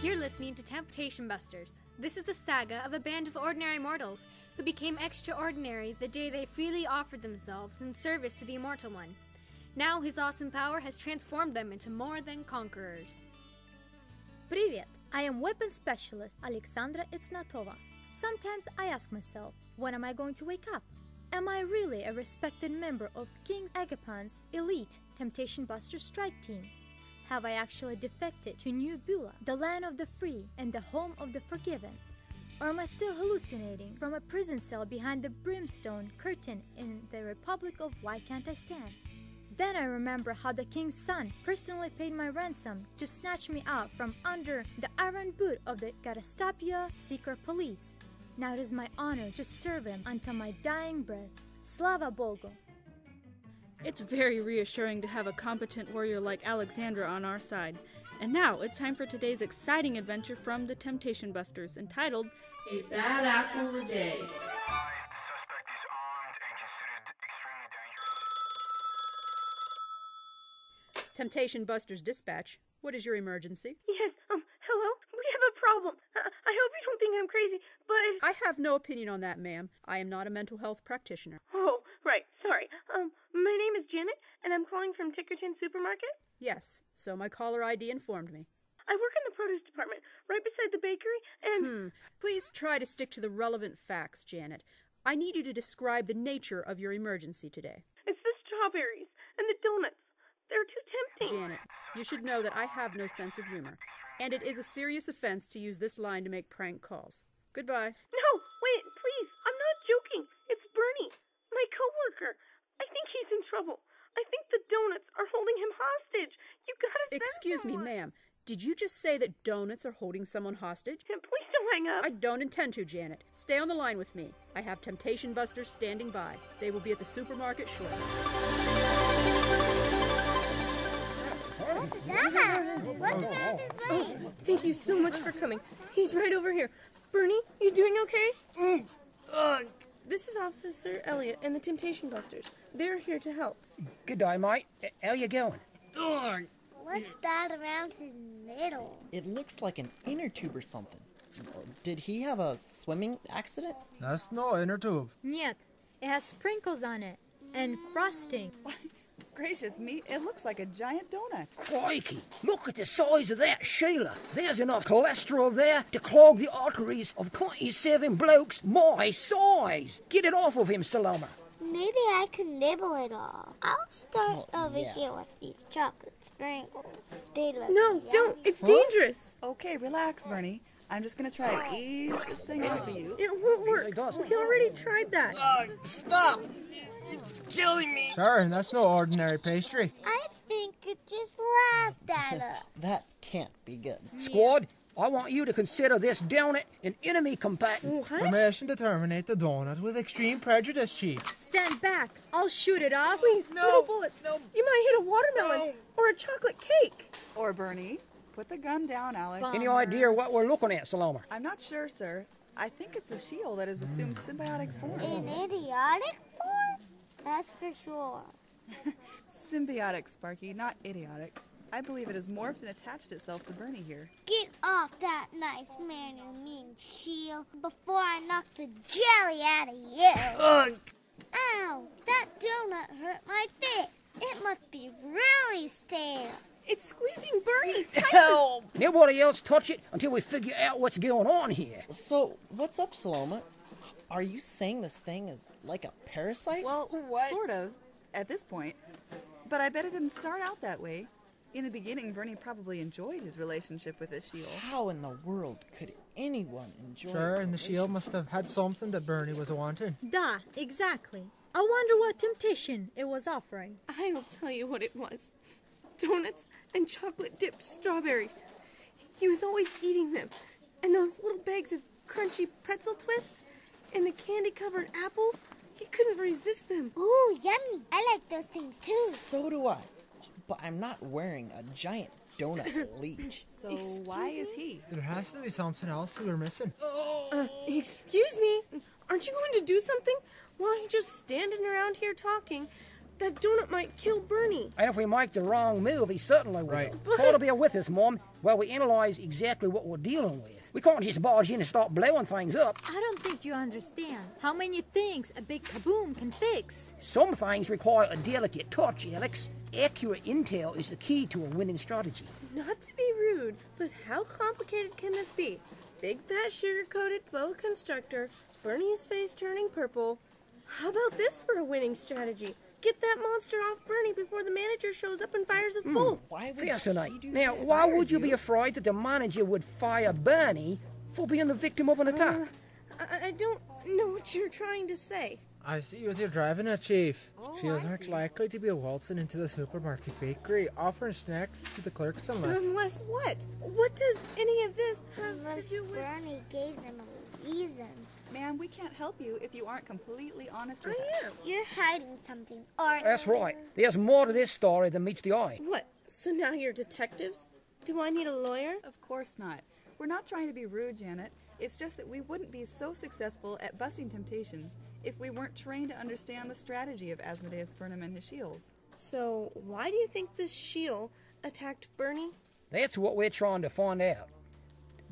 You're listening to Temptation Busters. This is the saga of a band of ordinary mortals who became extraordinary the day they freely offered themselves in service to the Immortal One. Now his awesome power has transformed them into more than conquerors. Привет! I am weapon specialist Alexandra Itsnatova. Sometimes I ask myself, when am I going to wake up? Am I really a respected member of King Agapan's elite Temptation Buster strike team? Have I actually defected to New Beulah, the land of the free and the home of the forgiven? Or am I still hallucinating from a prison cell behind the brimstone curtain in the Republic of Why Can't I Stand? Then I remember how the king's son personally paid my ransom to snatch me out from under the iron boot of the Garastapia secret police. Now it is my honor to serve him until my dying breath. Slava Bogo! It's very reassuring to have a competent warrior like Alexandra on our side. And now it's time for today's exciting adventure from the Temptation Busters, entitled A Bad Apple a Day. The suspect is armed and considered extremely dangerous. Temptation Busters Dispatch, what is your emergency? Yes, hello? We have a problem. I hope you don't think I'm crazy, but... I have no opinion on that, ma'am. I am not a mental health practitioner. Oh, right, sorry. My name is Janet, and I'm calling from Tickerton Supermarket. Yes, so my caller ID informed me. I work in the produce department, right beside the bakery, and... Please try to stick to the relevant facts, Janet. I need you to describe the nature of your emergency today. It's the strawberries and the donuts. They're too tempting. Janet, you should know that I have no sense of humor, and it is a serious offense to use this line to make prank calls. Goodbye. No, wait, please. I'm not joking. It's Bernie, my coworker. I think he's in trouble. I think the donuts are holding him hostage. You gotta send Excuse me, someone. ma'am. Did you just say that donuts are holding someone hostage? Please don't hang up. I don't intend to, Janet. Stay on the line with me. I have Temptation Busters standing by. They will be at the supermarket shortly. What's about this way? Thank you so much for coming. He's right over here. Bernie, you doing okay? This is Officer Elliot and the Temptation Busters. They're here to help. Good day, mate. How you going? What's that around his middle? It looks like an inner tube or something. Did he have a swimming accident? That's no inner tube. Niet, it has sprinkles on it and frosting. Gracious me, it looks like a giant donut. Crikey, look at the size of that, Sheila. There's enough cholesterol there to clog the arteries of 27 blokes my size. Get it off of him, Saloma. Maybe I can nibble it off. I'll start over here with these chocolate sprinkles. They look No, yummy. don't. It's dangerous. Okay, relax, Bernie. I'm just gonna try to ease this thing out for you. It won't work. We already tried that. Stop! It's killing me! Sir, that's no ordinary pastry. I think it just laughed at us. That can't be good. Squad, I want you to consider this donut an enemy combatant. Permission to terminate the donut with extreme prejudice, Chief. Stand back. I'll shoot it off. Please, no bullets. No. You might hit a watermelon or a chocolate cake. Or Bernie, put the gun down, Alex. Any idea what we're looking at, Saloma? I'm not sure, sir. I think it's a shield that has assumed symbiotic form. An idiotic form? That's for sure. Symbiotic, Sparky, not idiotic. I believe it has morphed and attached itself to Bernie here. Get off that nice man, you mean shield, before I knock the jelly out of you. Ow, that donut hurt my fist. It must be really stale. It's squeezing Bernie. Help! Nobody else touch it until we figure out what's going on here. So, what's up, Saloma? Are you saying this thing is like a parasite? Well, sort of, at this point. But I bet it didn't start out that way. In the beginning, Bernie probably enjoyed his relationship with his shield. How in the world could anyone enjoy Sure, and the shield must have had something that Bernie was wanting. Da, exactly. I wonder what temptation it was offering. I'll tell you what it was. Donuts and chocolate-dipped strawberries. He was always eating them. And those little bags of crunchy pretzel twists and the candy-covered apples, he couldn't resist them. Ooh, yummy. I like those things too. So do I. But I'm not wearing a giant donut leech. So why is he? There has to be something else we're missing. Excuse me? Aren't you going to do something? Why are you just standing around here talking? That donut might kill Bernie. And if we make the wrong move, he certainly will. Right. Try to bear with us, Mom, while we analyse exactly what we're dealing with. We can't just barge in and start blowing things up. I don't think you understand how many things a big kaboom can fix. Some things require a delicate touch, Alex. Accurate intel is the key to a winning strategy. Not to be rude, but how complicated can this be? Big fat sugar-coated boa constrictor, Bernie's face turning purple. How about this for a winning strategy? Get that monster off Bernie before the manager shows up and fires us both. Fascinating. Now, why would you be afraid that the manager would fire Bernie for being the victim of an attack? I don't know what you're trying to say. I see what you're driving at, Chief. She I isn't see. likely to be waltzing into the supermarket bakery offering snacks to the clerks unless... Unless what? What does any of this have Unless to do with... Bernie gave them a reason. Ma'am, we can't help you if you aren't completely honest with us. I am. You're hiding something, aren't That's you? right. There's more to this story than meets the eye. What? So now you're detectives? Do I need a lawyer? Of course not. We're not trying to be rude, Janet. It's just that we wouldn't be so successful at busting temptations if we weren't trained to understand the strategy of Asmodeus Burnham and his shields. So why do you think this shield attacked Bernie? That's what we're trying to find out.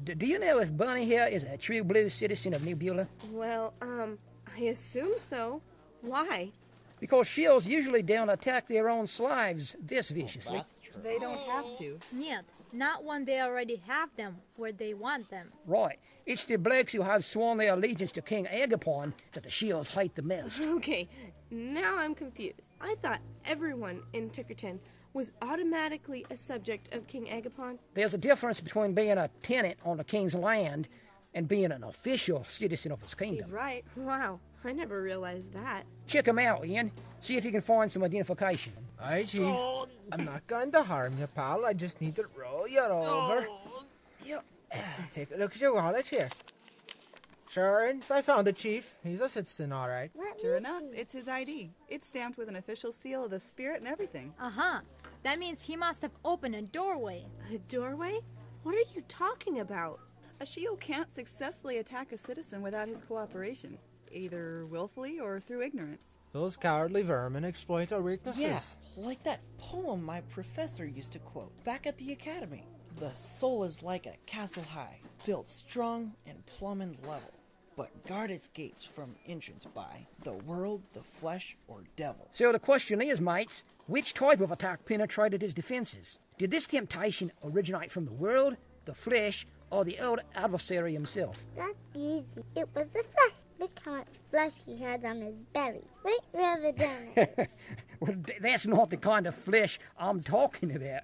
Do you know if Bernie here is a true blue citizen of New Beulah? Well, I assume so. Why? Because shields usually don't attack their own slaves this viciously. They don't have to. Yet, not when they already have them where they want them. Right. It's the blokes who have sworn their allegiance to King Agapon that the shields hate the most. Okay, now I'm confused. I thought everyone in Tickerton was automatically a subject of King Agapon. There's a difference between being a tenant on the king's land and being an official citizen of his kingdom. He's right. Wow, I never realized that. Check him out, Ian. See if you can find some identification. Aye, Chief. I'm not going to harm you, pal. I just need to roll you over. Yep. Take a look at your wallet here. Sure, I found the Chief. He's a citizen, all right. Sure enough, it's his ID. It's stamped with an official seal of the spirit and everything. Uh-huh. That means he must have opened a doorway. A doorway? What are you talking about? A shield can't successfully attack a citizen without his cooperation, either willfully or through ignorance. Those cowardly vermin exploit our weaknesses. Yeah, like that poem my professor used to quote back at the academy. The soul is like a castle high, built strong and plumbed level, but guard its gates from entrance by the world, the flesh, or devil. So the question is, mates, which type of attack penetrated his defenses? Did this temptation originate from the world, the flesh, or the old adversary himself? That's easy. It was the flesh. Look how much flesh he had on his belly. Right where the donut. Well, that's not the kind of flesh I'm talking about.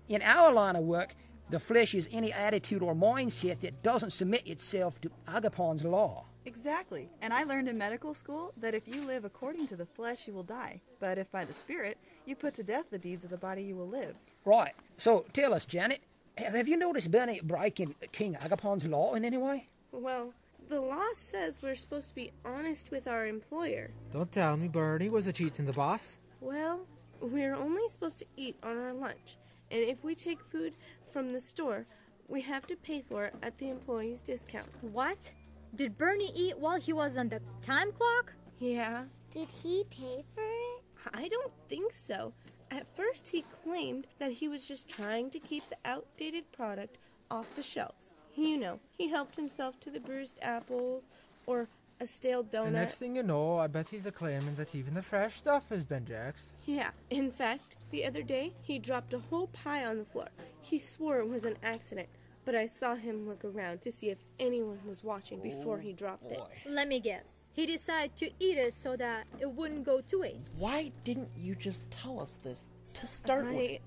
In our line of work, the flesh is any attitude or mindset that doesn't submit itself to Agapon's law. Exactly. And I learned in medical school that if you live according to the flesh, you will die. But if by the spirit, you put to death the deeds of the body, you will live. Right. So tell us, Janet, have you noticed Bernie breaking King Agapon's law in any way? Well, the law says we're supposed to be honest with our employer. Don't tell me Bernie was a cheating the boss. Well, we're only supposed to eat on our lunch. And if we take food from the store, we have to pay for it at the employee's discount. What? Did Bernie eat while he was on the time clock? Yeah. Did he pay for it? I don't think so. At first, he claimed that he was just trying to keep the outdated product off the shelves. You know, he helped himself to the bruised apples or a stale donut. The next thing you know, I bet he's claiming that even the fresh stuff has been jaxed. Yeah. In fact, the other day, he dropped a whole pie on the floor. He swore it was an accident, but I saw him look around to see if anyone was watching before he dropped it. Let me guess. He decided to eat it so that it wouldn't go to waste. Why didn't you just tell us this to start with?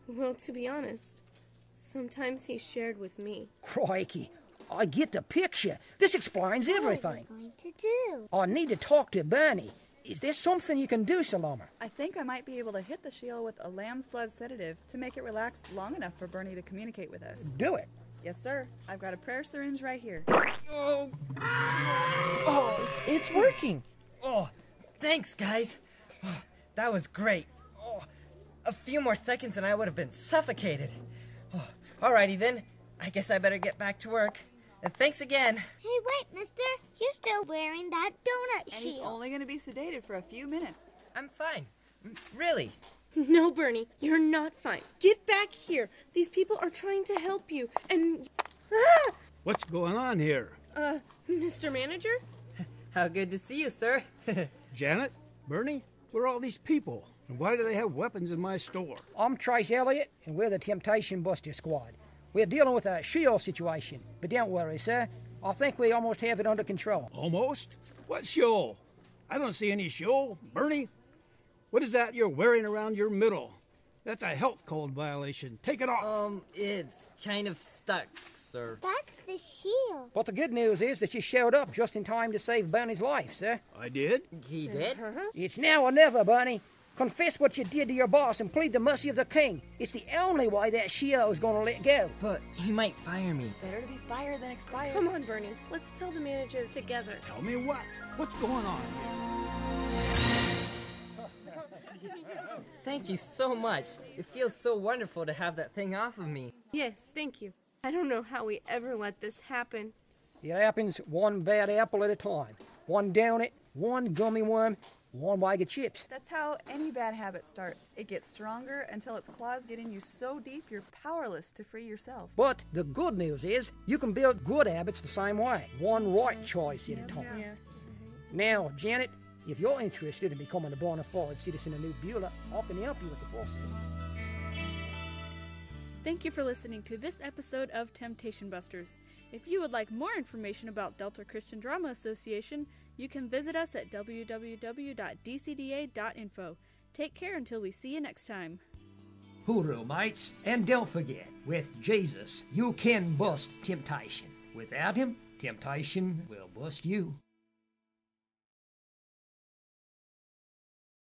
Well, to be honest, sometimes he shared with me. Crikey, I get the picture. This explains everything. What are we going to do? I need to talk to Bernie. Is there something you can do, Saloma? I think I might be able to hit the shield with a lamb's blood sedative to make it relax long enough for Bernie to communicate with us. Do it. Yes, sir. I've got a prayer syringe right here. Oh, it's working. Oh, thanks, guys. Oh, that was great. Oh, a few more seconds and I would have been suffocated. Oh, alrighty then. I guess I better get back to work. And thanks again. Hey, wait, mister. You're still wearing that donut And he's shield. only going to be sedated for a few minutes. I'm fine. Really. No, Bernie, you're not fine. Get back here. These people are trying to help you, and... Ah! What's going on here? Mr. Manager? How good to see you, sir. Janet? Bernie? Where are all these people? And why do they have weapons in my store? I'm Trace Elliott, and we're the Temptation Buster Squad. We're dealing with a shield situation, but don't worry, sir. I think we almost have it under control. Almost? What shoal? I don't see any shoal. Bernie? What is that you're wearing around your middle? That's a health code violation. Take it off. It's kind of stuck, sir. That's the shield. But the good news is that you showed up just in time to save Bernie's life, sir. I did? He did? It's now or never, Bernie. Confess what you did to your boss and plead the mercy of the king. It's the only way that shield is gonna let go. But he might fire me. Better to be fired than expired. Come on, Bernie. Let's tell the manager together. Tell me what? What's going on here? Thank you so much. It feels so wonderful to have that thing off of me. Yes, thank you. I don't know how we ever let this happen. It happens one bad apple at a time. One donut, one gummy worm, one bag of chips. That's how any bad habit starts. It gets stronger until its claws get in you so deep you're powerless to free yourself. But the good news is you can build good habits the same way. One right choice at a time. Yeah. Now, Janet, if you're interested in becoming a bona fide citizen of New Beulah, I can help you with the process. Thank you for listening to this episode of Temptation Busters. If you would like more information about Delta Christian Drama Association, you can visit us at www.dcda.info. Take care until we see you next time. Hooroo, mates. And don't forget, with Jesus, you can bust temptation. Without him, temptation will bust you.